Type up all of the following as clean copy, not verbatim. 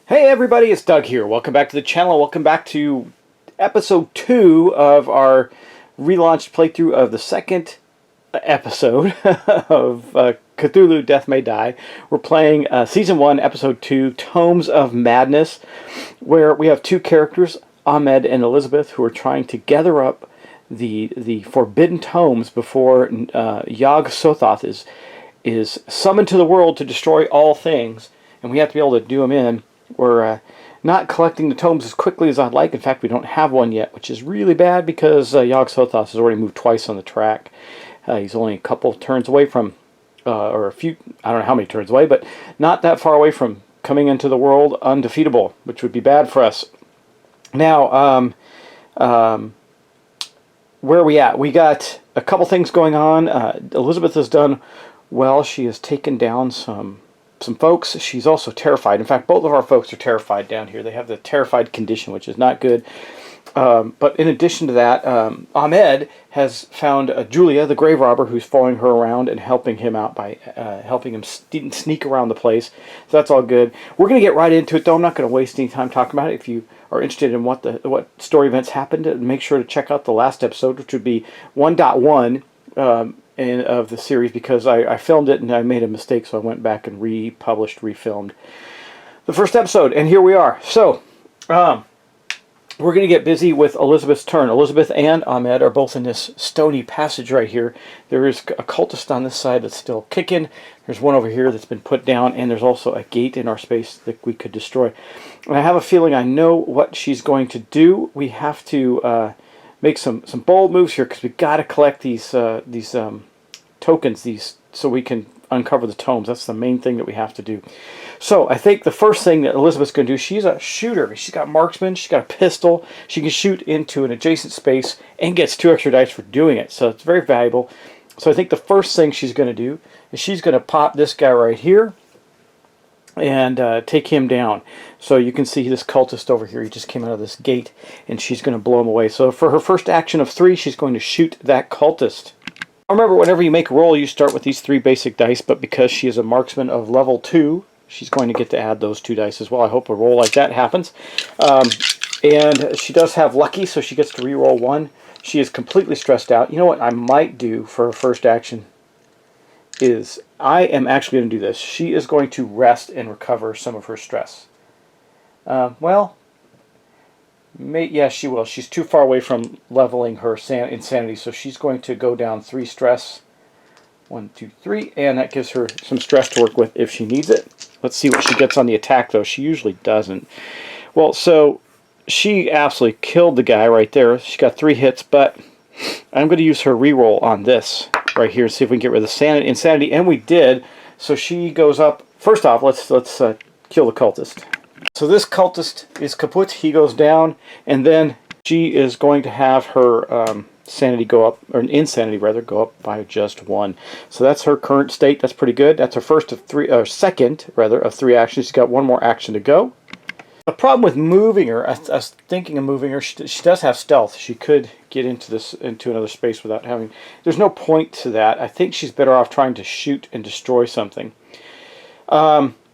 Hey everybody, it's Doug here. Welcome back to the channel. Welcome back to episode 2 of our relaunched playthrough of the second episode of Cthulhu Death May Die. We're playing Season 1, Episode 2, Tomes of Madness, where we have two characters, Ahmed and Elizabeth, who are trying to gather up the forbidden tomes before Yog-Sothoth is summoned to the world to destroy all things, and we have to be able to do them in. We're not collecting the tomes as quickly as I'd like. In fact, we don't have one yet, which is really bad because Yog-Sothoth has already moved twice on the track. He's only a couple turns away from, or a few, I don't know how many turns away, but not that far away from coming into the world undefeatable, which would be bad for us. Now, where are we at? We got a couple things going on. Elizabeth has done well. She has taken down some folks. She's also terrified. In fact, both of our folks are terrified down here. They have the terrified condition, which is not good. But in addition to that, Ahmed has found Julia, the grave robber, who's following her around and helping him out by helping him sneak around the place. So that's all good. We're going to get right into it, though. I'm not going to waste any time talking about it. If you are interested in what story events happened, make sure to check out the last episode, which would be 1.1. Of the series, because I filmed it and I made a mistake, so I went back and refilmed the first episode, and here we are. So we're going to get busy with Elizabeth's turn. Elizabeth and Ahmed are both in this stony passage right here. There is a cultist on this side that's still kicking. There's one over here that's been put down, and there's also a gate in our space that we could destroy. And I have a feeling I know what she's going to do. We have to make some bold moves here, because we've got to collect these tokens, so we can uncover the tomes. That's the main thing that we have to do. So I think the first thing that Elizabeth's going to do, she's a shooter. She's got marksman, she's got a pistol. She can shoot into an adjacent space and gets 2 extra dice for doing it. So it's very valuable. So I think the first thing she's going to do is she's going to pop this guy right here and take him down. So you can see this cultist over here. He just came out of this gate, and she's going to blow him away. So for her first action of 3, she's going to shoot that cultist. Remember, whenever you make a roll, you start with these 3 basic dice, but because she is a marksman of level 2, she's going to get to add those 2 dice as well. I hope a roll like that happens. And she does have lucky, so she gets to re-roll 1. She is completely stressed out. You know what I might do for her first action is I am actually going to do this. She is going to rest and recover some of her stress. Yeah, she will. She's too far away from leveling her insanity, so she's going to go down 3 stress. 1, 2, 3, and that gives her some stress to work with if she needs it. Let's see what she gets on the attack, though. She usually doesn't. Well, so she absolutely killed the guy right there. She got 3 hits, but I'm going to use her reroll on this right here and see if we can get rid of the insanity, and we did. So she goes up. First off, let's kill the cultist. So this cultist is kaput. He goes down, and then she is going to have her sanity go up, or insanity rather, go up by just 1. So that's her current state. That's pretty good. That's her first of 3, or second rather, of 3 actions. She's got 1 more action to go. The problem with moving her, I was thinking of moving her. She does have stealth. She could get into another space without having. There's no point to that. I think she's better off trying to shoot and destroy something.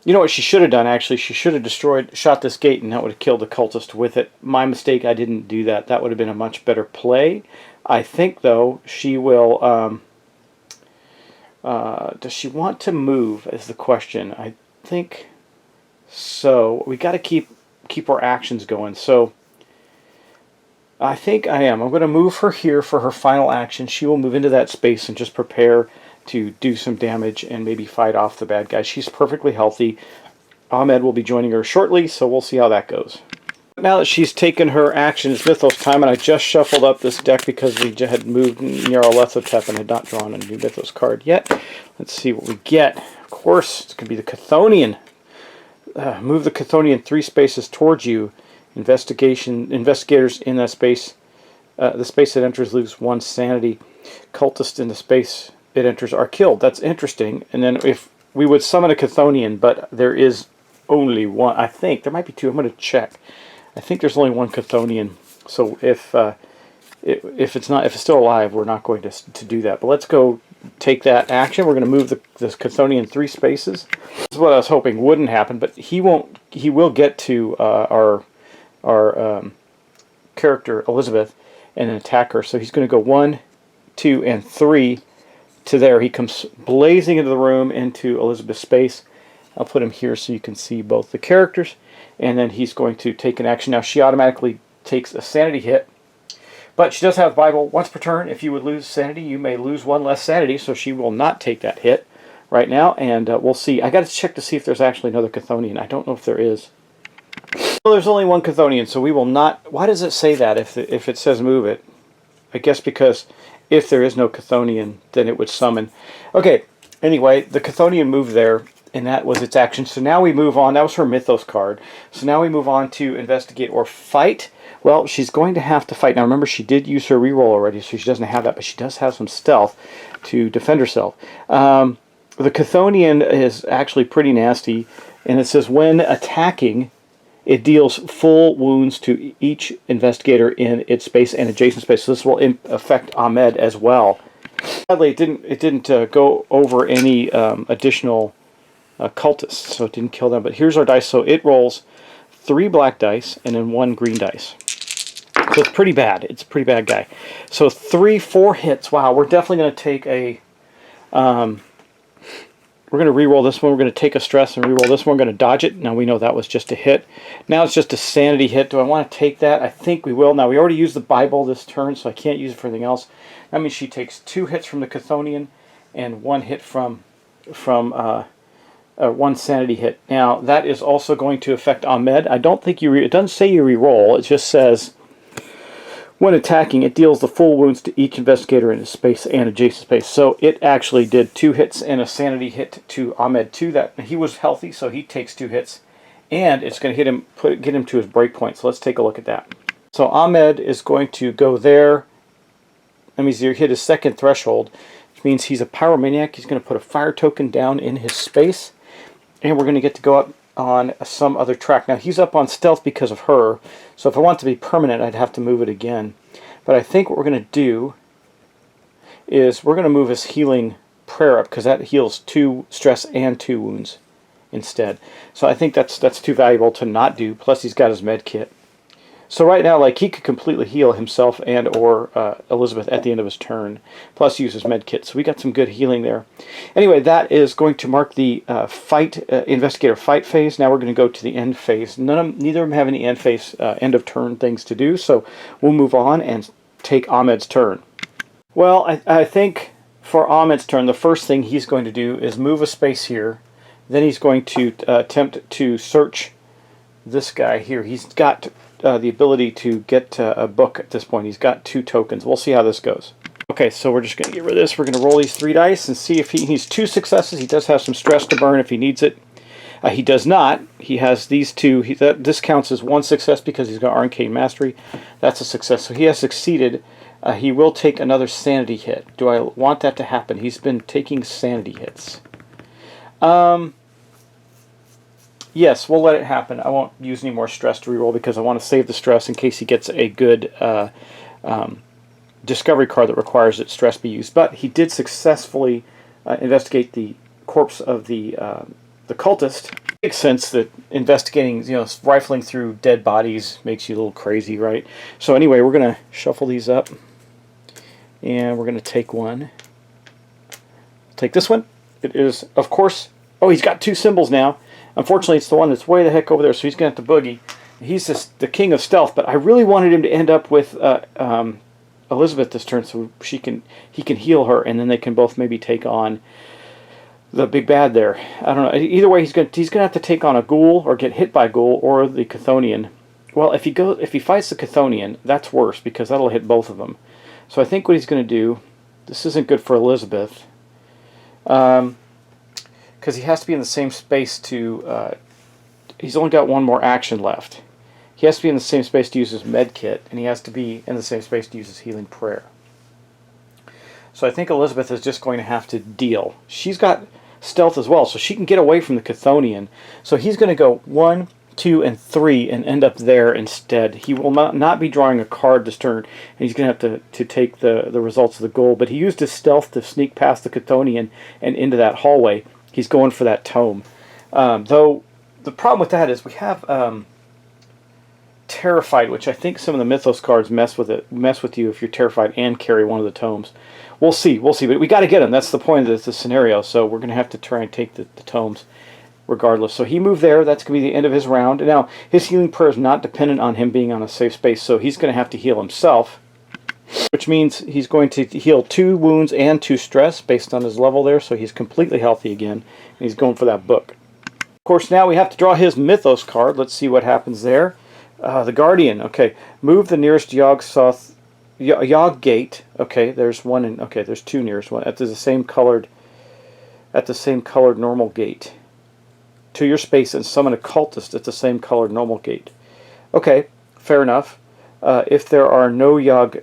You know what she should have done, actually? She should have shot this gate, and that would have killed the cultist with it. My mistake, I didn't do that. That would have been a much better play. I think, though, she will... does she want to move, is the question. I think so. We got to keep our actions going. So I think I am. I'm going to move her here for her final action. She will move into that space and just prepare to do some damage and maybe fight off the bad guy. She's perfectly healthy. Ahmed will be joining her shortly, so we'll see how that goes. Now that she's taken her action, it's Mythos time, and I just shuffled up this deck because we had moved Nyarlathotep and had not drawn a new Mythos card yet. Let's see what we get. Of course, it's going to be the Chthonian. Move the Chthonian 3 spaces towards you. Investigators in that space. The space it enters lose 1 sanity. Cultists in the space it enters are killed. That's interesting. And then if we would summon a Chthonian, but there is only 1. I think there might be 2. I'm going to check. I think there's only 1 Chthonian. So if it's still alive, we're not going to do that. But let's go take that action. We're going to move the Chthonian 3 spaces. This is what I was hoping wouldn't happen, but he won't he will get to our character Elizabeth and then attack her. So he's going to go 1, 2, and 3 to there. He comes blazing into the room into Elizabeth's space. I'll put him here so you can see both the characters. And then he's going to take an action. Now she automatically takes a sanity hit. But she does have Bible once per turn. If you would lose sanity, you may lose 1 less sanity. So she will not take that hit right now. And we'll see. I got to check to see if there's actually another Chthonian. I don't know if there is. Well, there's only one Chthonian, so we will not... Why does it say that if it says move it? I guess because if there is no Chthonian, then it would summon. Okay, anyway, the Chthonian moved there, and that was its action. So now we move on. That was her Mythos card. So now we move on to investigate or fight. Well, she's going to have to fight. Now remember, she did use her reroll already, so she doesn't have that, but she does have some stealth to defend herself. The Chthonian is actually pretty nasty, and it says when attacking, it deals full wounds to each investigator in its space and adjacent space. So this will affect Ahmed as well. Sadly, it didn't go over any additional cultists, so it didn't kill them. But here's our dice. So it rolls 3 black dice and then 1 green dice. So it's pretty bad. It's a pretty bad guy. So 4 hits. Wow, we're definitely going to take a... we're going to re-roll this one. We're going to take a stress and re-roll this one. We're going to dodge it. Now we know that was just a hit. Now it's just a sanity hit. Do I want to take that? I think we will. Now we already used the Bible this turn, so I can't use it for anything else. That means she takes 2 hits from the Chthonian and 1 hit from 1 sanity hit. Now that is also going to affect Ahmed. I don't think it doesn't say you re-roll. It just says when attacking, it deals the full wounds to each investigator in his space and adjacent space. So it actually did 2 hits and a sanity hit to Ahmed too. That he was healthy, so he takes 2 hits, and it's going to hit him, get him to his break point. So let's take a look at that. So Ahmed is going to go there. That means he hit his 2nd threshold, which means he's a pyromaniac. He's going to put a fire token down in his space, and we're going to get to go up on some other track. Now he's up on stealth because of her, so if I want it to be permanent, I'd have to move it again. But I think what we're going to do is we're going to move his healing prayer up, because that heals 2 stress and 2 wounds instead. So I think that's too valuable to not do. Plus he's got his med kit. So right now, like, he could completely heal himself and or Elizabeth at the end of his turn, plus use his med kit. So we got some good healing there. Anyway, that is going to mark the investigator fight phase. Now we're going to go to the end phase. Neither of them have any end phase, end of turn things to do. So we'll move on and take Ahmed's turn. Well, I think for Ahmed's turn, the first thing he's going to do is move a space here. Then he's going to attempt to search this guy here. He's got the ability to get a book at this point. He's got 2 tokens. We'll see how this goes. Okay, so we're just going to get rid of this. We're going to roll these 3 dice and see if he needs 2 successes. He does have some stress to burn if he needs it. He does not. He has these 2. This counts as 1 success because he's got Arcane Mastery. That's a success. So he has succeeded. He will take another sanity hit. Do I want that to happen? He's been taking sanity hits. Yes, we'll let it happen. I won't use any more stress to reroll because I want to save the stress in case he gets a good discovery card that requires that stress be used. But he did successfully investigate the corpse of the cultist. It makes sense that investigating, rifling through dead bodies makes you a little crazy, right? So anyway, we're going to shuffle these up, and we're going to take one. Take this one. It is, of course, oh, he's got 2 symbols now. Unfortunately, it's the one that's way the heck over there, so he's going to have to boogie. He's just the king of stealth, but I really wanted him to end up with Elizabeth this turn, so he can heal her, and then they can both maybe take on the big bad there. I don't know. Either way, he's going to have to take on a ghoul or get hit by a ghoul or the Chthonian. Well, if he fights the Chthonian, that's worse because that'll hit both of them. So I think what he's going to do. This isn't good for Elizabeth. Because he has to be in the same space to... he's only got 1 more action left. He has to be in the same space to use his med kit, and he has to be in the same space to use his healing prayer. So I think Elizabeth is just going to have to deal. She's got stealth as well, so she can get away from the Chthonian. So he's going to go 1, 2, and 3 and end up there instead. He will not be drawing a card this turn, and he's going to have to take the results of the goal. But he used his stealth to sneak past the Chthonian and into that hallway. He's going for that tome. Though the problem with that is we have terrified, which I think some of the Mythos cards mess with you if you're terrified and carry one of the tomes. We'll see, but we got to get them. That's the point of the scenario. So we're going to have to try and take the tomes regardless. So he moved there. That's going to be the end of his round. Now his healing prayer is not dependent on him being on a safe space, so he's going to have to heal himself, which means he's going to heal 2 wounds and 2 stress based on his level there. So he's completely healthy again, and he's going for that book. Of course, now we have to draw his Mythos card. Let's see what happens there. The Guardian. Okay, move the nearest Yog gate. Okay, there's one in. Okay, there's 2 nearest one at the same colored normal gate to your space and summon a cultist at the same colored normal gate. Okay, fair enough. If there are no Yog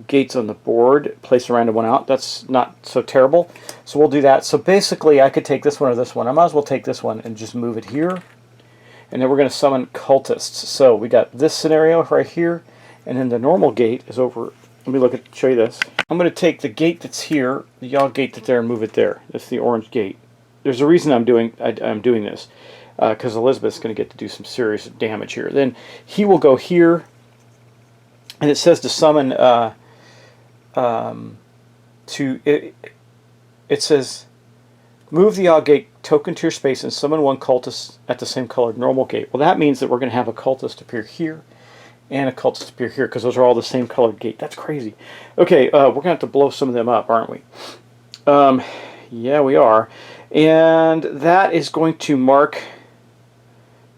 gates on the board, place a random one out. That's not so terrible. So we'll do that. So basically, I could take this one or this one. I might as well take this one and just move it here. And then we're going to summon cultists. So we got this scenario right here, and then the normal gate is over. Let me show you this. I'm going to take the gate that's here, the Yog gate that's there, and move it there. That's the orange gate. There's a reason I'm doing this, because Elizabeth's going to get to do some serious damage here. Then he will go here, and it says to summon. It says move the Yog gate token to your space and summon 1 cultist at the same colored normal gate. Well, that means that we're going to have a cultist appear here and a cultist appear here because those are all the same colored gate. That's crazy. Okay, we're going to have to blow some of them up, aren't we? Yeah, we are. And that is going to mark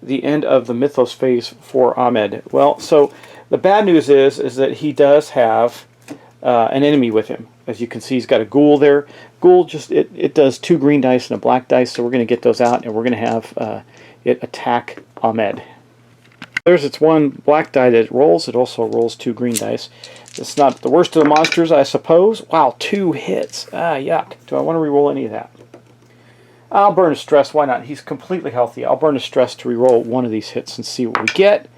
the end of the Mythos phase for Ahmed. Well, so the bad news is that he does have an enemy with him. As you can see, he's got a ghoul there. Ghoul just it does 2 green dice and a black dice, so we're going to get those out, and we're going to have it attack Ahmed. There's its 1 black die that it rolls. It also rolls 2 green dice. It's not the worst of the monsters, I suppose. Wow, 2 hits. Ah, yuck. Do I want to reroll any of that? I'll burn a stress. Why not? He's completely healthy. I'll burn a stress to reroll 1 of these hits and see what we get.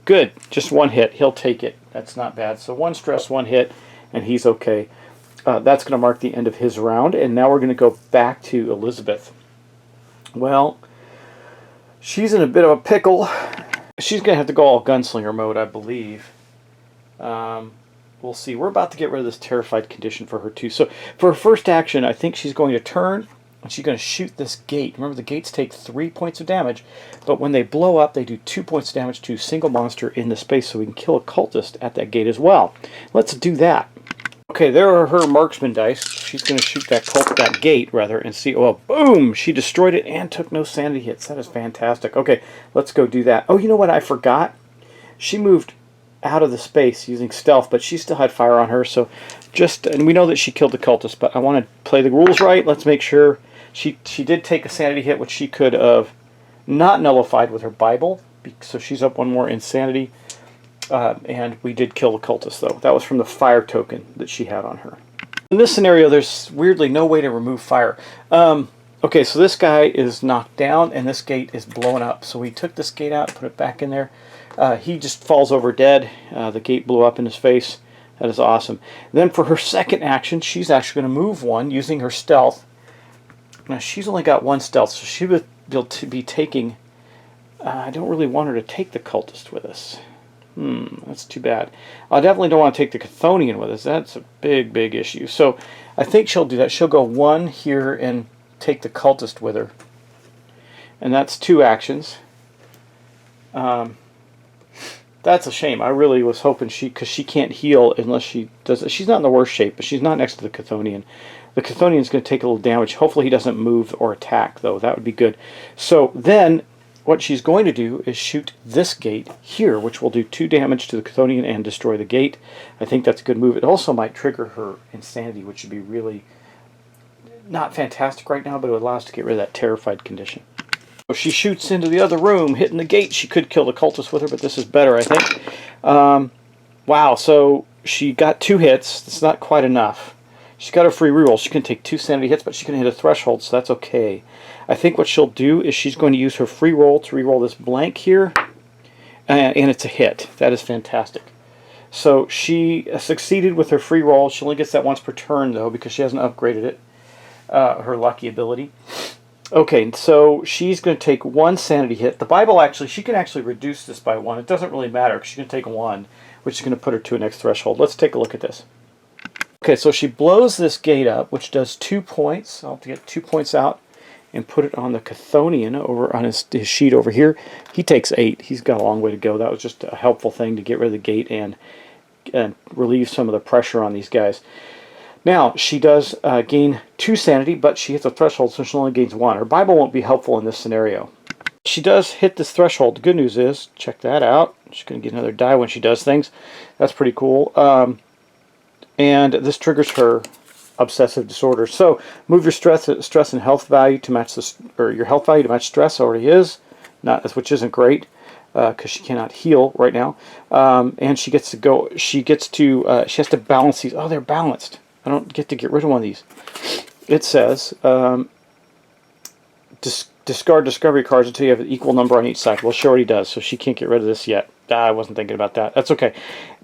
Good. Just 1 hit. He'll take it. That's not bad. So 1 stress, 1 hit, and he's okay. That's going to mark the end of his round, and now we're going to go back to Elizabeth. Well, she's in a bit of a pickle. She's going to have to go all gunslinger mode, I believe. We'll see. We're about to get rid of this terrified condition for her, too. So for her first action, I think she's going to turn, and she's going to shoot this gate. Remember, the gates take 3 points of damage, but when they blow up, they do 2 points of damage to a single monster in the space, so we can kill a cultist at that gate as well. Let's do that. Okay, there are her marksman dice. She's going to shoot that gate, and see. Well, boom! She destroyed it and took no sanity hits. That is fantastic. Okay, let's go do that. Oh, you know what? I forgot. She moved out of the space using stealth, but she still had fire on her. So, and we know that she killed the cultist, but I want to play the rules right. Let's make sure she did take a sanity hit, which she could have not nullified with her Bible. So she's up 1 more insanity. And we did kill the cultist, though. That was from the fire token that she had on her. In this scenario, there's weirdly no way to remove fire. Okay, so this guy is knocked down, and this gate is blown up. So we took this gate out, put it back in there. He just falls over dead. The gate blew up in his face. That is awesome. Then for her second action, she's actually going to move 1 using her stealth. Now, she's only got 1 stealth, so she would be taking... I don't really want her to take the cultist with us. That's too bad. I definitely don't want to take the Chthonian with us. That's a big, big issue. So I think she'll do that. She'll go 1 here and take the cultist with her. And that's 2 actions. That's a shame. I really was hoping because she can't heal unless she does it. She's not in the worst shape, but she's not next to the Chthonian. The Chthonian's going to take a little damage. Hopefully he doesn't move or attack, though. That would be good. So then what she's going to do is shoot this gate here, which will do 2 damage to the Chthonian and destroy the gate. I think that's a good move. It also might trigger her insanity, which would be really not fantastic right now, but it would allow us to get rid of that terrified condition. So she shoots into the other room, hitting the gate. She could kill the cultist with her, but this is better, I think. Wow, so she got 2 hits. That's not quite enough. She's got her free reroll. She can take 2 sanity hits, but she can hit a threshold, so that's okay. I think what she'll do is she's going to use her free roll to reroll this blank here, and it's a hit. That is fantastic. So she succeeded with her free roll. She only gets that once per turn, though, because she hasn't upgraded it, her lucky ability. Okay, so she's going to take 1 sanity hit. The Bible actually, she can actually reduce this by 1. It doesn't really matter because she's going to take 1, which is going to put her to a next threshold. Let's take a look at this. Okay, so she blows this gate up, which does 2 points. I'll have to get 2 points out and put it on the Chthonian over on his sheet over here. He takes 8. He's got a long way to go. That was just a helpful thing to get rid of the gate and relieve some of the pressure on these guys. Now, she does gain 2 sanity, but she hits a threshold, so she only gains 1. Her Bible won't be helpful in this scenario. She does hit this threshold. The good news is, check that out. She's going to get another die when she does things. That's pretty cool. And this triggers her obsessive disorder. So, move your stress and health value to match this, or your health value to match stress. Already is, which isn't great because she cannot heal right now. And she gets to go. She has to balance these. Oh, they're balanced. I don't get to get rid of one of these. It says, discard discovery cards until you have an equal number on each side. Well, she already does, so she can't get rid of this yet. I wasn't thinking about that. That's okay.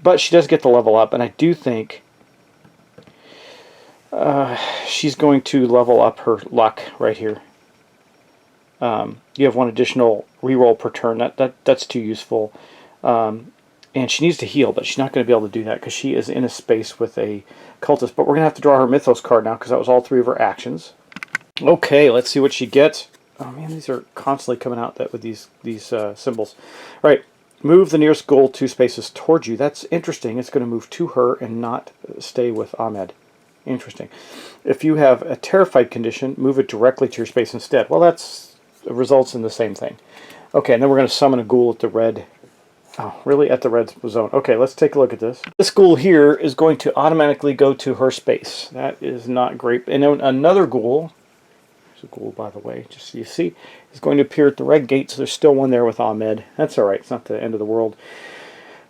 But she does get the level up, and I do think she's going to level up her luck right here. You have 1 additional reroll per turn. That's too useful. And she needs to heal, but she's not going to be able to do that because she is in a space with a cultist. But we're going to have to draw her Mythos card now because that was all 3 of her actions. Okay, let's see what she gets. Oh man, these are constantly coming out with these symbols. All right, move the nearest goal 2 spaces towards you. That's interesting. It's going to move to her and not stay with Ahmed. Interesting. If you have a terrified condition, move it directly to your space instead. Well, that's results in the same thing. Okay, and then we're going to summon a ghoul at the red. Oh, really? At the red zone. Okay, let's take a look at this. This ghoul here is going to automatically go to her space. That is not great. And then another ghoul, there's a ghoul by the way, just so you see, is going to appear at the red gate, so there's still one there with Ahmed. That's alright, it's not the end of the world.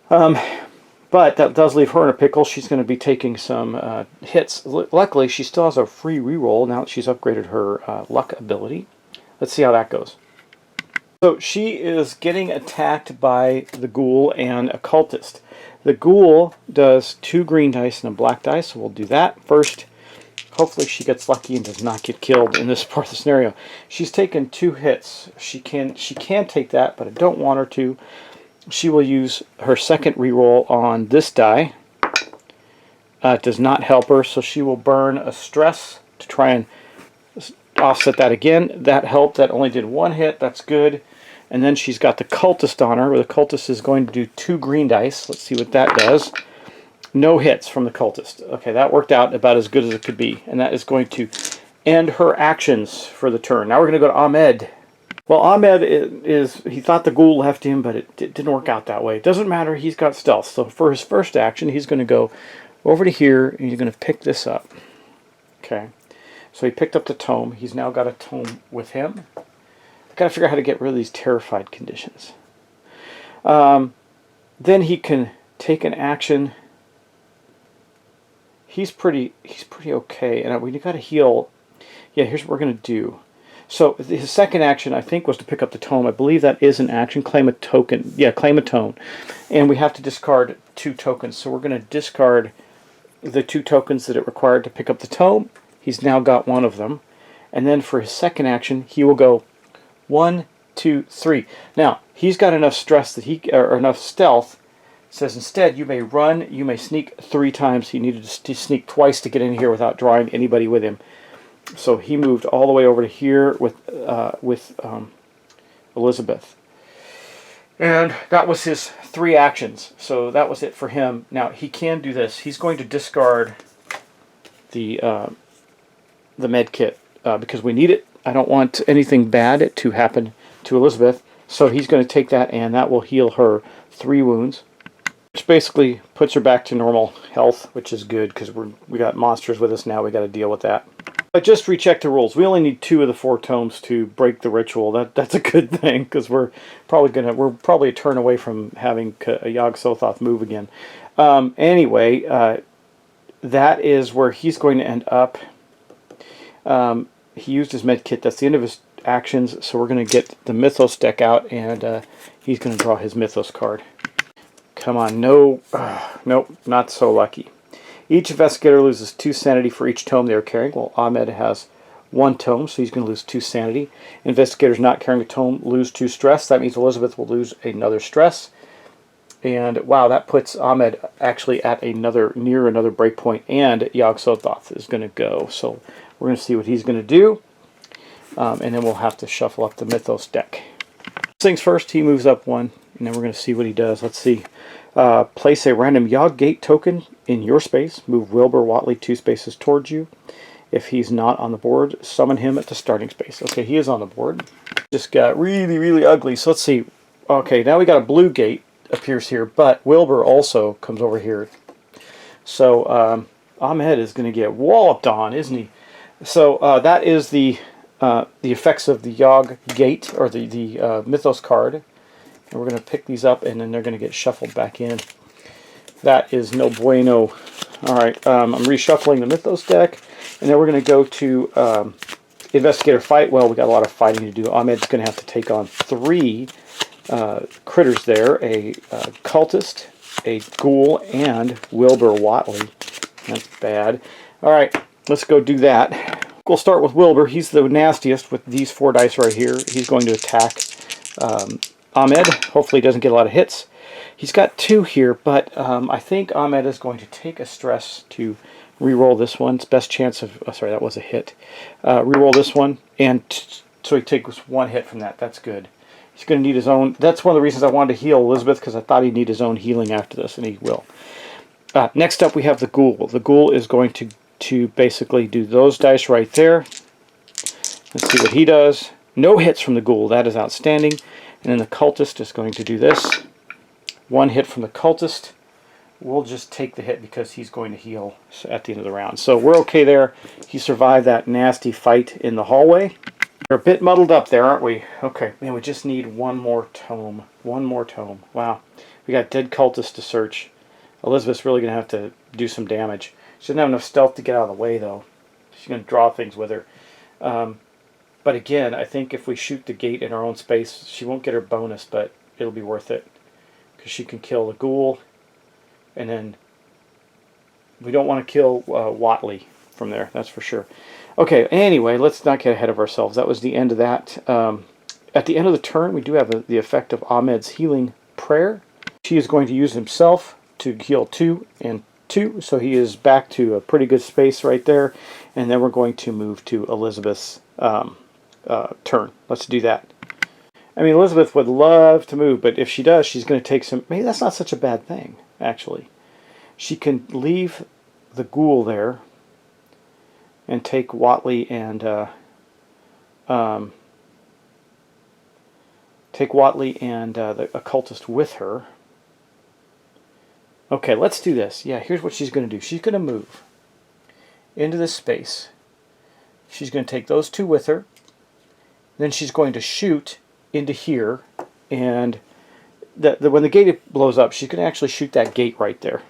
But that does leave her in a pickle. She's going to be taking some hits. Luckily, she still has a free reroll now that she's upgraded her luck ability. Let's see how that goes. So she is getting attacked by the ghoul and a cultist. The ghoul does 2 green dice and a black dice, so we'll do that first. Hopefully she gets lucky and does not get killed in this part of the scenario. She's taken 2 hits. She can take that, but I don't want her to. She will use her second reroll on this die. It does not help her, so she will burn a stress to try and offset that again. That helped. That only did 1 hit. That's good. And then she's got the cultist on her, where the cultist is going to do 2 green dice. Let's see what that does. No hits from the cultist. Okay, that worked out about as good as it could be. And that is going to end her actions for the turn. Now we're going to go to Ahmed. Well, Ahmed he thought the ghoul left him, but it didn't work out that way. It doesn't matter. He's got stealth. So for his first action, he's going to go over to here, and he's going to pick this up. Okay. So he picked up the tome. He's now got a tome with him. I've got to figure out how to get rid of these terrified conditions. Then he can take an action. He's pretty okay, and we got to heal. Yeah, here's what we're going to do. So his second action, I think, was to pick up the tome. I believe that is an action. Claim a token. Yeah, claim a tome. And we have to discard 2 tokens. So we're going to discard the 2 tokens that it required to pick up the tome. He's now got 1 of them. And then for his second action, he will go 1, 2, 3. Now, he's got enough stress that or enough stealth. It says instead, you may run, you may sneak 3 times. He needed to sneak twice to get in here without drawing anybody with him. So he moved all the way over to here with Elizabeth. And that was his 3 actions. So that was it for him. Now, he can do this. He's going to discard the med kit because we need it. I don't want anything bad to happen to Elizabeth. So he's going to take that, and that will heal her 3 wounds. Which basically puts her back to normal health, which is good because we got monsters with us now. We got to deal with that. I just rechecked the rules. We only need 2 of the 4 tomes to break the ritual. That's a good thing because we're probably a turn away from having a Yog-Sothoth move again. Anyway, that is where he's going to end up. He used his med kit. That's the end of his actions. So we're going to get the Mythos deck out, and he's going to draw his Mythos card. Come on, no, nope, not so lucky. Each investigator loses 2 sanity for each tome they are carrying. Well, Ahmed has 1 tome, so he's going to lose 2 sanity. Investigators not carrying a tome lose 2 stress. That means Elizabeth will lose another stress. And wow, that puts Ahmed actually at near another breakpoint, and Yog-Sothoth is going to go. So we're going to see what he's going to do, and then we'll have to shuffle up the Mythos deck. First things first, he moves up 1, and then we're going to see what he does. Let's see. Place a random Yog Gate token in your space. Move Wilbur Whatley 2 spaces towards you. If he's not on the board, summon him at the starting space. Okay, he is on the board. Just got really, really ugly. So let's see. Okay, now we got a blue gate appears here, but Wilbur also comes over here. So Ahmed is going to get walloped on, isn't he? So that is the effects of the Yog Gate, or the Mythos card. And we're going to pick these up, and then they're going to get shuffled back in. That is no bueno. All right, I'm reshuffling the Mythos deck, and then we're going to go to Investigator Fight. Well, we got a lot of fighting to do. Ahmed's going to have to take on 3 critters there, a cultist, a ghoul, and Wilbur Whatley. That's bad. All right, let's go do that. We'll start with Wilbur. He's the nastiest with these 4 dice right here. He's going to attack Ahmed. Hopefully he doesn't get a lot of hits. He's got 2 here, but I think Ahmed is going to take a stress to re-roll this one. It's best chance of... Oh, sorry, that was a hit. Re-roll this one, and so he takes 1 hit from that. That's good. He's going to need his own... That's one of the reasons I wanted to heal Elizabeth, because I thought he'd need his own healing after this, and he will. Next up, we have the ghoul. The ghoul is going to basically do those dice right there. Let's see what he does. No hits from the ghoul. That is outstanding. And then the cultist is going to do this. 1 hit from the cultist. We'll just take the hit because he's going to heal at the end of the round. So we're okay there. He survived that nasty fight in the hallway. We're a bit muddled up there, aren't we? Okay, man, we just need 1 more tome. 1 more tome. Wow. We got dead cultists to search. Elizabeth's really going to have to do some damage. She doesn't have enough stealth to get out of the way, though. She's going to draw things with her. But again, I think if we shoot the gate in our own space, she won't get her bonus, but it'll be worth it. Because she can kill the ghoul, and then we don't want to kill Whatley from there, that's for sure. Okay, anyway, let's not get ahead of ourselves. That was the end of that. At the end of the turn, we do have the effect of Ahmed's healing prayer. She is going to use himself to heal 2 and 2, so he is back to a pretty good space right there. And then we're going to move to Elizabeth's turn. Let's do that. I mean, Elizabeth would love to move, but if she does, she's going to take some... Maybe that's not such a bad thing, actually. She can leave the ghoul there and take Whatley and a cultist with her. Okay, let's do this. Yeah, here's what she's going to do. She's going to move into this space. She's going to take those 2 with her. Then she's going to shoot into here, and when the gate blows up, she's going to actually shoot that gate right there.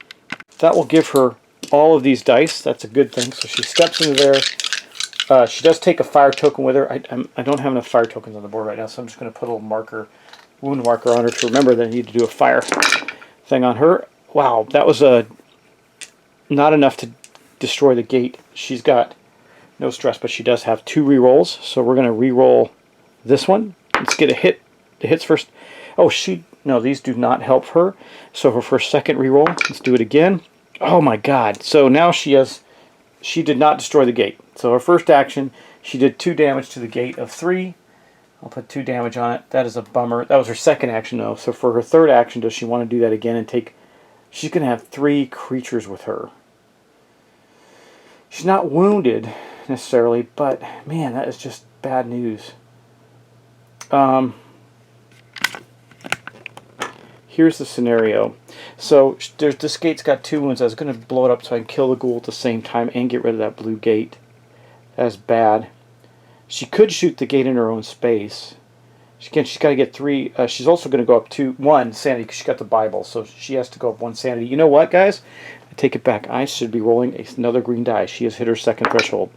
That will give her all of these dice. That's a good thing. So she steps into there. She does take a fire token with her. I don't have enough fire tokens on the board right now, so I'm just going to put a little wound marker on her to remember that I need to do a fire thing on her. Wow, that was not enough to destroy the gate. She's got no stress, but she does have 2 re-rolls, so we're going to re-roll this one. Let's get a hit. The hits first. Oh, no, these do not help her. So for her second re-roll, let's do it again. Oh my god. So now she did not destroy the gate. So her first action, she did 2 damage to the gate of 3. I'll put 2 damage on it. That is a bummer. That was her second action, though. So for her third action, does she want to do that again and take... She's going to have 3 creatures with her. She's not wounded, necessarily, but, man, that is just bad news. Here's the scenario. So this gate's got 2 wounds. I was going to blow it up so I can kill the ghoul at the same time and get rid of that blue gate. That's bad. She could shoot the gate in her own space. She's got to get 3. She's also going to go up 1 sanity because she got the Bible. So she has to go up 1 sanity. You know what, guys? I take it back. I should be rolling another green die. She has hit her second threshold.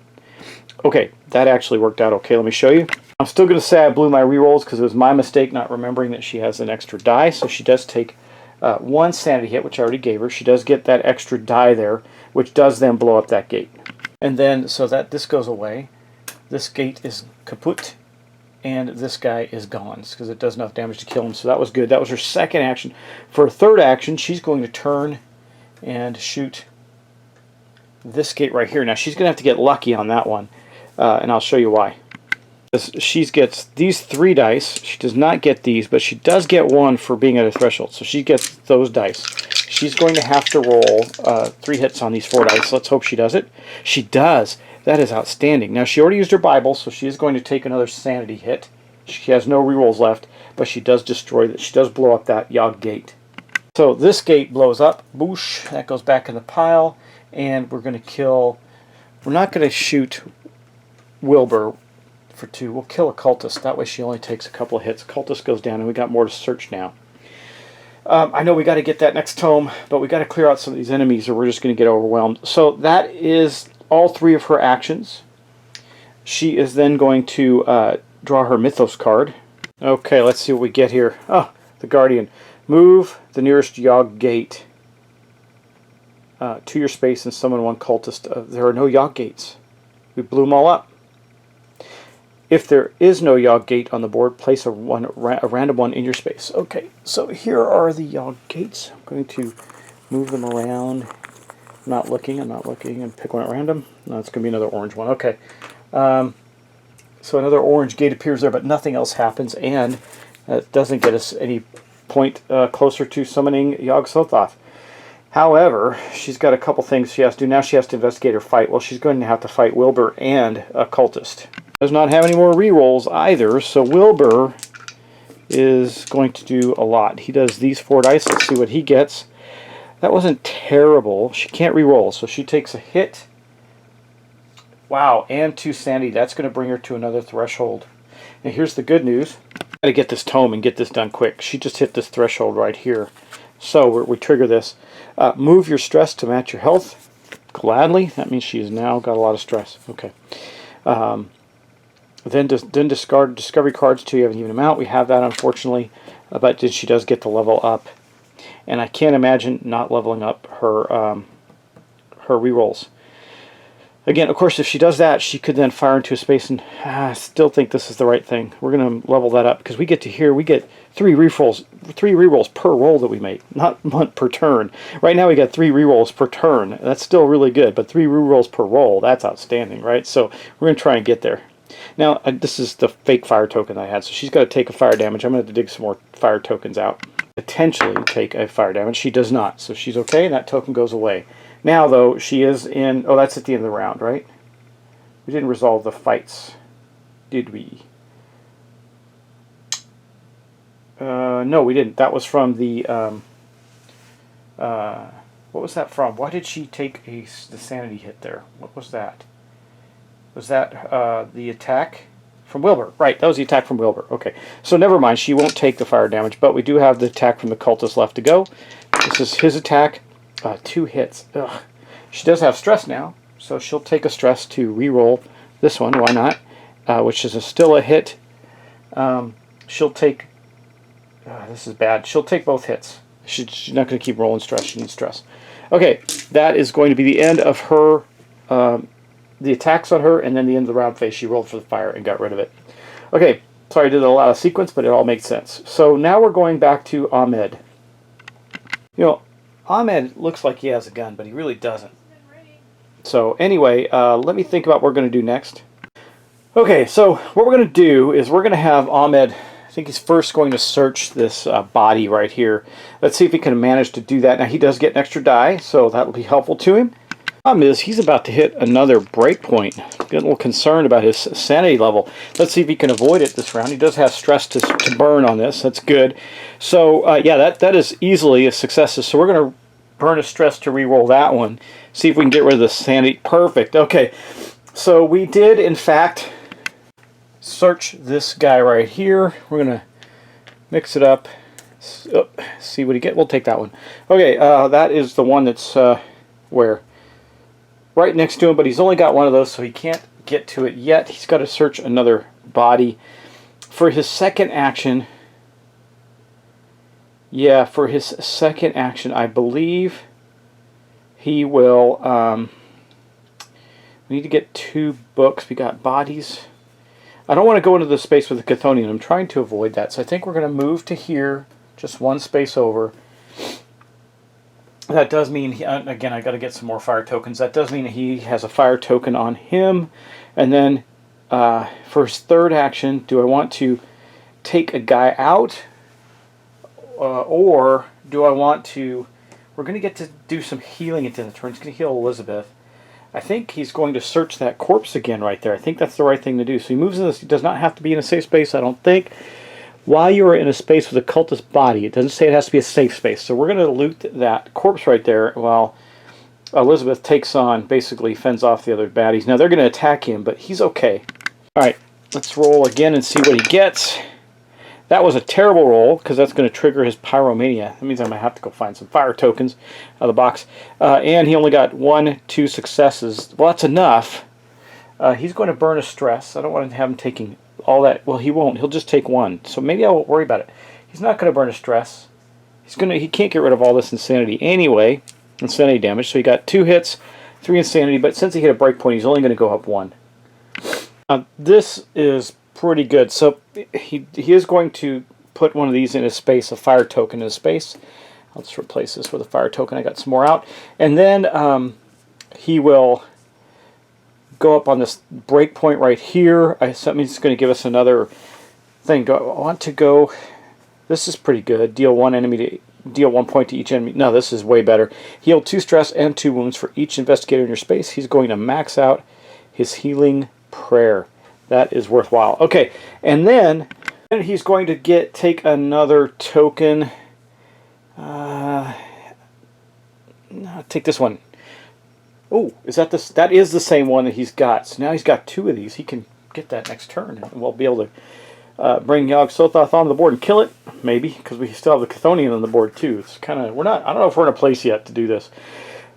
Okay, that actually worked out okay. Let me show you. I'm still going to say I blew my rerolls because it was my mistake not remembering that she has an extra die. So she does take 1 sanity hit, which I already gave her. She does get that extra die there, which does then blow up that gate. And then, so that this goes away. This gate is kaput, and this guy is gone because it does enough damage to kill him. So that was good. That was her second action. For her third action, she's going to turn and shoot this gate right here. Now she's going to have to get lucky on that one, and I'll show you why. She gets these 3 dice. She does not get these, but she does get 1 for being at a threshold. So she gets those dice. She's going to have to roll 3 hits on these 4 dice. Let's hope she does it. She does. That is outstanding. Now, she already used her Bible, so she is going to take another sanity hit. She has no rerolls left, but she does destroy that. She does blow up that Yogg gate. So this gate blows up. Boosh. That goes back in the pile, and we're going to kill... We're not going to shoot Wilbur for 2. We'll kill a cultist. That way she only takes a couple of hits. Cultist goes down, and we got more to search now. I know we got to get that next tome, but we got to clear out some of these enemies, or we're just going to get overwhelmed. So that is all 3 of her actions. She is then going to draw her Mythos card. Okay, let's see what we get here. Oh, the Guardian. Move the nearest Yogg gate to your space and summon 1 cultist. There are no Yogg gates. We blew them all up. If there is no Yogg gate on the board, place a random one in your space. Okay, so here are the Yogg gates. I'm going to move them around. I'm not looking, and pick one at random. No, it's going to be another orange one. Okay. So another orange gate appears there, but nothing else happens, and it doesn't get us any point closer to summoning Yogg-Sothoth. However, she's got a couple things she has to do. Now she has to investigate her fight. Well, she's going to have to fight Wilbur and a cultist. Does not have any more rerolls either, so Wilbur is going to do a lot. He does these 4 dice. Let's see what he gets. That wasn't terrible. She can't re-roll, so she takes a hit. Wow, and 2 sanity. That's going to bring her to another threshold. Now here's the good news. I've got to get this tome and get this done quick. She just hit this threshold right here. So we trigger this. Move your stress to match your health. Gladly. That means she has now got a lot of stress. Okay. Then discard discovery cards till you have an even amount. We have that, unfortunately. But she does get to level up. And I can't imagine not leveling up her her rerolls. Again, of course, if she does that, she could then fire into a space, and I still think this is the right thing. We're going to level that up because we get to here. We get 3 rerolls per roll that we make, not 1 per turn. Right now we got 3 rerolls per turn. That's still really good, but 3 rerolls per roll, that's outstanding, right? So we're going to try and get there. Now, this is the fake fire token I had, so she's got to take a fire damage. I'm going to have to dig some more fire tokens out. Potentially take a fire damage. She does not, so she's okay, and that token goes away. Now, though, she is in... Oh, that's at the end of the round, right? We didn't resolve the fights, did we? No, we didn't. That was from the... what was that from? Why did she take the sanity hit there? What was that? Was that the attack from Wilbur? Right, that was the attack from Wilbur. Okay, so never mind. She won't take the fire damage, but we do have the attack from the cultist left to go. This is his attack. 2 hits. Ugh. She does have stress now, so she'll take a stress to re-roll this one. Why not? Which is still a hit. She'll take... this is bad. She'll take both hits. She's not going to keep rolling stress. She needs stress. Okay, that is going to be the end of her... the attacks on her, and then the end of the round phase. She rolled for the fire and got rid of it. Okay, sorry I did a lot of sequence, but it all makes sense. So now we're going back to Ahmed. You know, Ahmed looks like he has a gun, but he really doesn't. So anyway, let me think about what we're going to do next. Okay, so what we're going to do is we're going to have Ahmed, I think he's first going to search this body right here. Let's see if he can manage to do that. Now he does get an extra die, so that will be helpful to him. Problem is, he's about to hit another breakpoint. Getting a little concerned about his sanity level. Let's see if he can avoid it this round. He does have stress to burn on this. That's good. So, yeah, that is easily a success. So we're going to burn a stress to re-roll that one. See if we can get rid of the sanity. Perfect. Okay. So we did, in fact, search this guy right here. We're going to mix it up. See what he gets. We'll take that one. Okay, that is the one that's where... right next to him, but he's only got one of those, so he can't get to it yet. He's got to search another body. For his second action, I believe he will, let We need to get 2 books. We got bodies. I don't want to go into the space with the Chthonian. I'm trying to avoid that. So I think we're going to move to here, just 1 space over. That does mean, again, I got to get some more fire tokens. That does mean he has a fire token on him. And then for his 3rd action, do I want to take a guy out? Or do I want to... We're going to get to do some healing at the end of the turn. He's going to heal Elizabeth. I think he's going to search that corpse again right there. I think that's the right thing to do. So he moves in this. He does not have to be in a safe space, I don't think. While you are in a space with a cultist body, it doesn't say it has to be a safe space. So we're going to loot that corpse right there while Elizabeth takes on, basically fends off the other baddies. Now they're going to attack him, but he's okay. Alright, let's roll again and see what he gets. That was a terrible roll, because that's going to trigger his pyromania. That means I'm going to have to go find some fire tokens out of the box. And he only got 1, 2 successes. Well, that's enough. He's going to burn a stress. I don't want to have him taking all that. Well, he won't. He'll just take 1. So maybe I won't worry about it. He's not going to burn a stress. He can't get rid of all this insanity anyway. Insanity damage. So he got 2 hits, 3 insanity. But since he hit a break point, he's only going to go up 1. This is pretty good. So he is going to put one of these in his space, a fire token in his space. I'll just replace this with a fire token. I got some more out. And then he will go up on this break point right here. That means it's going to give us another thing. Do I want to go... This is pretty good. Deal 1 point to each enemy. No, this is way better. Heal 2 stress and 2 wounds for each investigator in your space. He's going to max out his healing prayer. That is worthwhile. Okay, and then he's going to take another token. Take this one. Oh, is that this? That is the same one that he's got. So now he's got 2 of these. He can get that next turn, and we'll be able to bring Yog-Sothoth on the board and kill it, maybe, because we still have the Chthonian on the board too. It's kind of I don't know if we're in a place yet to do this.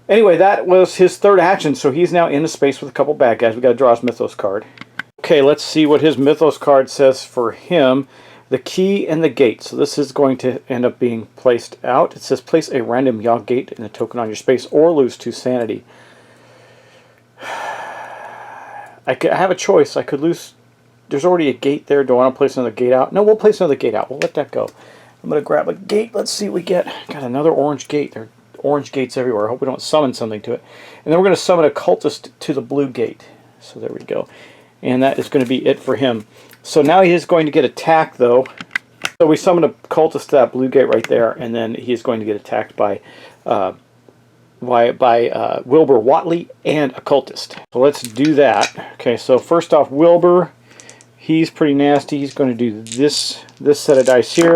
Anyway, that was his 3rd action, so he's now in the space with a couple bad guys. We got to draw his Mythos card. Okay, let's see what his Mythos card says for him. The key and the gate. So this is going to end up being placed out. It says place a random Yog gate in a token on your space or lose 2 sanity. I have a choice. I could lose... There's already a gate there. Do I want to place another gate out? No, we'll place another gate out. We'll let that go. I'm going to grab a gate. Let's see what we get. Got another orange gate. There are orange gates everywhere. I hope we don't summon something to it. And then we're going to summon a cultist to the blue gate. So there we go. And that is going to be it for him. So now he is going to get attacked, though. So we summon a cultist to that blue gate right there, and then he is going to get attacked by Wilbur Watley and a cultist. So let's do that. Okay, so first off, Wilbur, he's pretty nasty. He's going to do this set of dice here.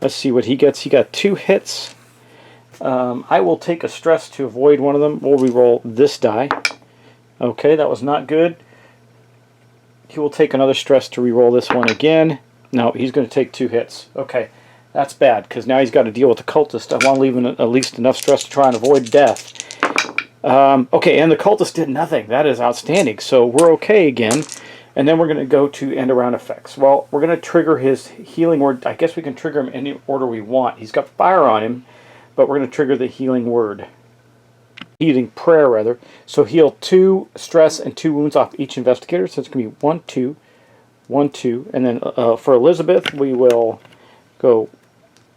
Let's see what he gets. He got 2 hits. I will take a stress to avoid one of them. We'll re-roll this die. Okay, that was not good. He will take another stress to re-roll this one again. No, he's going to take 2 hits. Okay, that's bad, because now he's got to deal with the cultist. I want to leave him at least enough stress to try and avoid death. Okay, and the cultist did nothing. That is outstanding. So we're okay again. And then we're going to go to end around effects. Well, we're going to trigger his healing word. I guess we can trigger him any order we want. He's got fire on him, but we're going to trigger the healing word. Healing prayer, rather. So heal 2 stress and 2 wounds off each investigator. So it's going to be 1, 2, 1, 2. And then for Elizabeth, we will go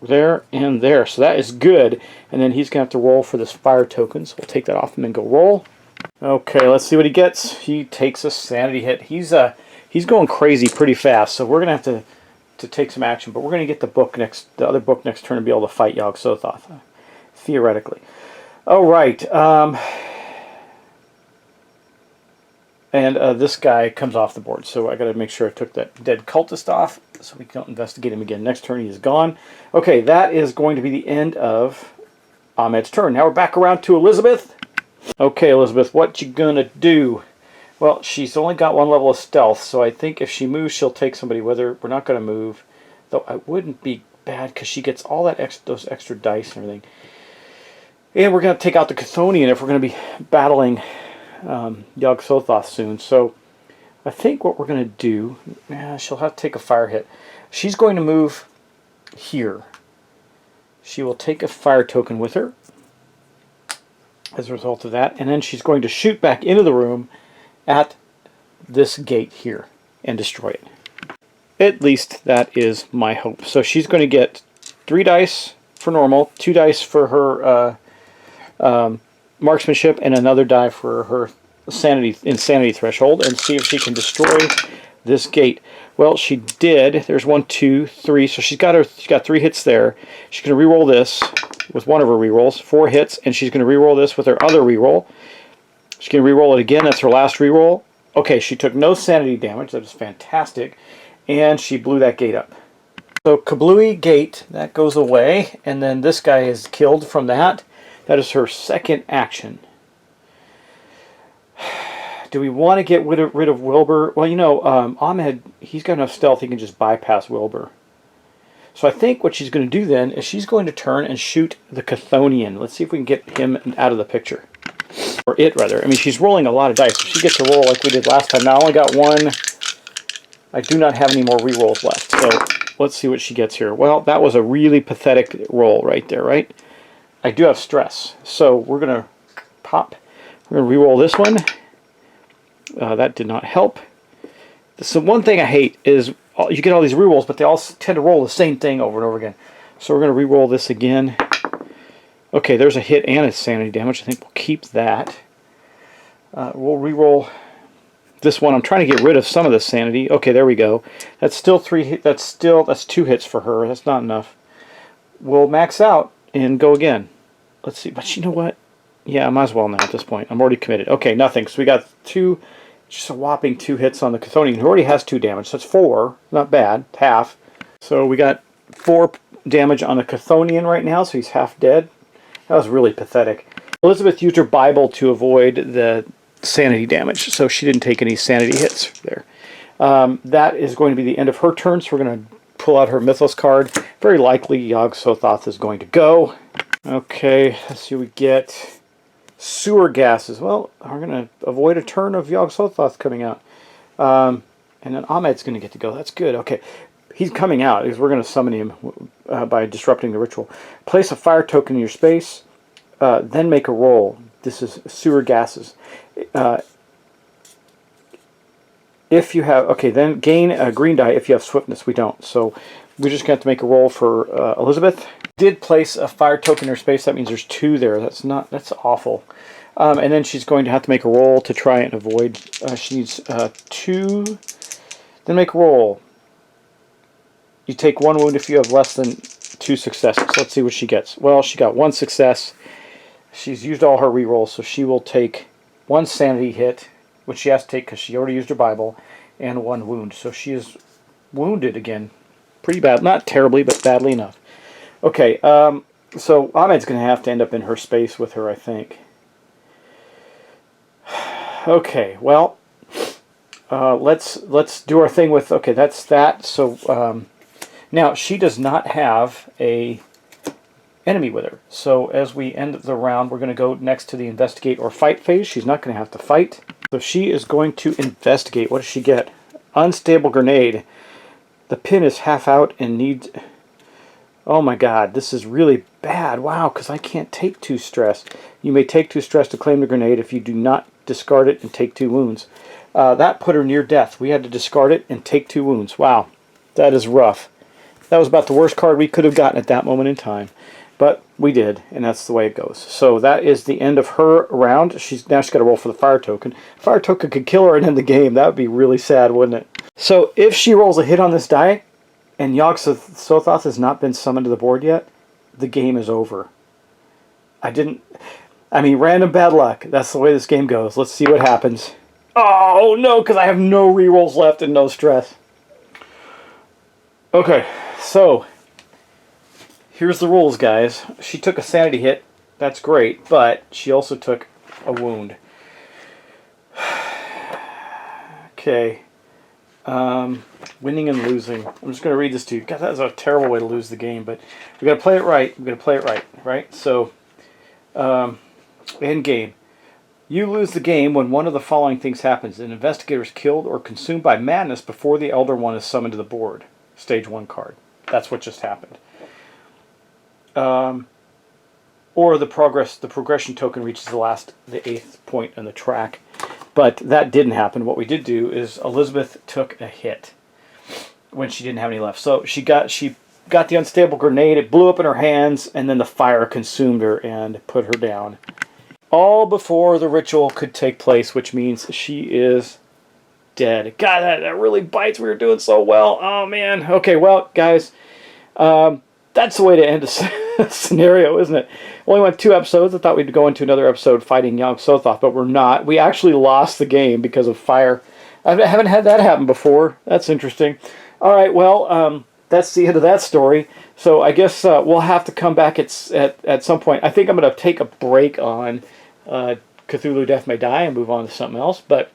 there and there. So that is good. And then he's going to have to roll for this fire token. So we'll take that off him and go roll. Okay, let's see what he gets. He takes a sanity hit. He's going crazy pretty fast. So we're going to have to take some action. But we're going to get the other book next turn and be able to fight Yog-Sothoth, theoretically. All right, and this guy comes off the board, so I got to make sure I took that dead cultist off, so we don't investigate him again. Next turn, he is gone. Okay, that is going to be the end of Ahmed's turn. Now we're back around to Elizabeth. Okay, Elizabeth, what you gonna do? Well, she's only got 1 level of stealth, so I think if she moves, she'll take somebody with her. We're not gonna move, though I wouldn't be bad because she gets all that those extra dice and everything. And we're going to take out the Chthonian if we're going to be battling Yog-Sothoth soon. So I think what we're going to do, she'll have to take a fire hit. She's going to move here. She will take a fire token with her as a result of that. And then she's going to shoot back into the room at this gate here and destroy it. At least that is my hope. So she's going to get 3 dice for normal, 2 dice for her marksmanship, and another die for her insanity threshold, and see if she can destroy this gate. Well, she did. There's 1, 2, 3. So she's got 3 hits there. She's going to reroll this with one of her rerolls, 4 hits, and she's going to reroll this with her other reroll. She's going to reroll it again. That's her last reroll. Okay, she took no sanity damage. That was fantastic, and she blew that gate up. So kablooey gate, that goes away, and then this guy is killed from that. That is her second action. Do we want to get rid of Wilbur? Well, you know, Ahmed, he's got enough stealth he can just bypass Wilbur. So I think what she's going to do then is she's going to turn and shoot the Chthonian. Let's see if we can get him out of the picture. Or it, rather. I mean, she's rolling a lot of dice. If she gets to roll like we did last time. Now I only got 1. I do not have any more rerolls left. So let's see what she gets here. Well, that was a really pathetic roll right there, right? I do have stress. So we're going to pop. We're going to reroll this one. That did not help. So one thing I hate is you get all these rerolls, but they all tend to roll the same thing over and over again. So we're going to re-roll this again. Okay, there's a hit and a sanity damage. I think we'll keep that. We'll re-roll this one. I'm trying to get rid of some of the sanity. Okay, there we go. That's still 3. That's 2 hits for her. That's not enough. We'll max out and go again. Let's see. But you know what? Yeah, I might as well now at this point. I'm already committed. Okay, nothing. So we got 2. Just a whopping 2 hits on the Chthonian, who already has 2 damage. So that's 4. Not bad. Half. So we got 4 damage on the Chthonian right now, so he's half dead. That was really pathetic. Elizabeth used her Bible to avoid the sanity damage, so she didn't take any sanity hits there. That is going to be the end of her turn, so we're going to pull out her Mythos card. Very likely Yog-Sothoth is going to go. Okay, let's see what we get. Sewer gases. Well, we're going to avoid a turn of Yog-Sothoth coming out. And then Ahmed's going to get to go. That's good. Okay, he's coming out because we're going to summon him by disrupting the ritual. Place a fire token in your space, then make a roll. This is sewer gases. If you have, okay, then gain a green die if you have swiftness. We don't. So we're just going to have to make a roll for Elizabeth. Did place a fire token in her space. That means there's 2 there. That's awful. And then she's going to have to make a roll to try and avoid. She needs 2. Then make a roll. You take 1 wound if you have less than 2 successes. Let's see what she gets. Well, she got 1 success. She's used all her rerolls, so she will take 1 sanity hit, which she has to take because she already used her Bible, and 1 wound. So she is wounded again. Pretty bad. Not terribly, but badly enough. Okay, so Ahmed's going to have to end up in her space with her, I think. Okay, well, let's do our thing with, okay, that's that. So now she does not have a enemy with her. So as we end the round, we're going to go next to the investigate or fight phase. She's not going to have to fight. So she is going to investigate. What does she get? Unstable grenade. The pin is half out and needs... Oh my god, this is really bad. Wow, because I can't take 2 stress. You may take 2 stress to claim the grenade if you do not discard it and take 2 wounds. That put her near death. We had to discard it and take 2 wounds. Wow, that is rough. That was about the worst card we could have gotten at that moment in time. But we did, and that's the way it goes. So that is the end of her round. Now she's got to roll for the fire token. Fire token could kill her and end the game. That would be really sad, wouldn't it? So if she rolls a hit on this die, and Yog-Sothoth has not been summoned to the board yet, the game is over. I mean, random bad luck. That's the way this game goes. Let's see what happens. Oh, no, because I have no rerolls left and no stress. Okay, so here's the rules, guys. She took a sanity hit. That's great, but she also took a wound. Okay. Winning and losing. I'm just going to read this to you. God, that's a terrible way to lose the game, but we've got to play it right. We've got to play it right, right? So, end game. You lose the game when one of the following things happens. An investigator is killed or consumed by madness before the Elder One is summoned to the board. Stage 1 card. That's what just happened. Or the progression token reaches the 8th point on the track. But that didn't happen. What we did do is Elizabeth took a hit when she didn't have any left. So she got the unstable grenade. It blew up in her hands, and then the fire consumed her and put her down. All before the ritual could take place, which means she is dead. God, that really bites. We were doing so well. Oh, man. Okay, well, guys, that's the way to end a scenario, isn't it? Only went 2 episodes. I thought we'd go into another episode fighting Yog Sothoth, but we're not. We actually lost the game because of fire. I haven't had that happen before. That's interesting. All right, well, that's the end of that story. So I guess we'll have to come back at some point. I think I'm going to take a break on Cthulhu Death May Die and move on to something else, but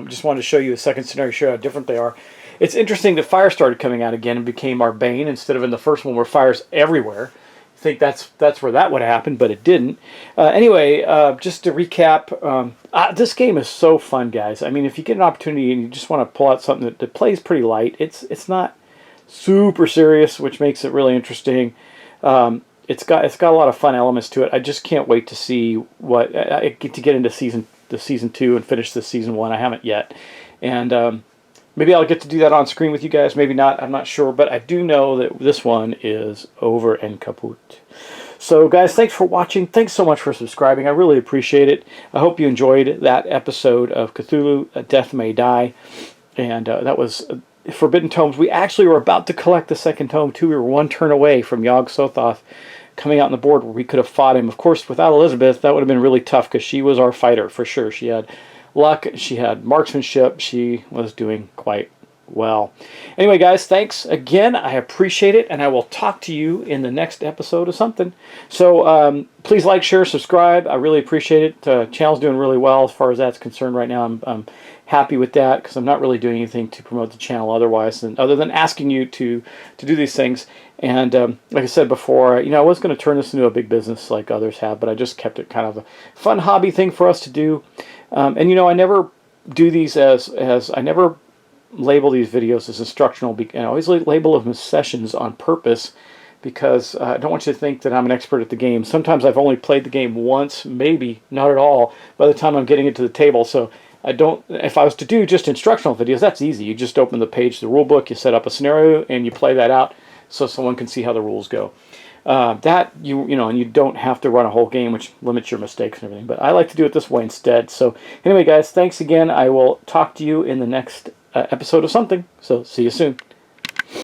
just wanted to show you a second scenario, show how different they are. It's interesting that fire started coming out again and became our bane instead of in the first one where fire's everywhere. I think that's where that would have happened, but it didn't. Anyway, just to recap, this game is so fun, guys. I mean, if you get an opportunity and you just want to pull out something that plays pretty light, it's not super serious, which makes it really interesting. It's got a lot of fun elements to it. I just can't wait to see what I get to get into season 2 and finish the season 1. I haven't yet, and maybe I'll get to do that on screen with you guys. Maybe not. I'm not sure, but I do know that this one is over and kaput. So, guys, thanks for watching. Thanks so much for subscribing. I really appreciate it. I hope you enjoyed that episode of Cthulhu Death May Die, and that was Forbidden Tomes. We actually were about to collect the second tome, too. We were 1 turn away from Yog Sothoth coming out on the board where we could have fought him. Of course, without Elizabeth, that would have been really tough because she was our fighter for sure. She had luck, she had marksmanship, she was doing quite well. Anyway, guys, thanks again. I appreciate it, and I will talk to you in the next episode of something. So please like, share, subscribe. I really appreciate it. The channel's doing really well as far as that's concerned right now. I'm happy with that because I'm not really doing anything to promote the channel otherwise, other than asking you to do these things. And like I said before, I was going to turn this into a big business like others have, but I just kept it kind of a fun hobby thing for us to do. And I never do these as I never label these videos as instructional. I always label them as sessions on purpose because I don't want you to think that I'm an expert at the game. Sometimes I've only played the game once, maybe not at all, by the time I'm getting it to the table. So I don't. If I was to do just instructional videos, that's easy. You just open the page, the rule book, you set up a scenario, and you play that out so someone can see how the rules go. And you don't have to run a whole game, which limits your mistakes and everything. But I like to do it this way instead. So anyway, guys, thanks again. I will talk to you in the next episode of something. So see you soon.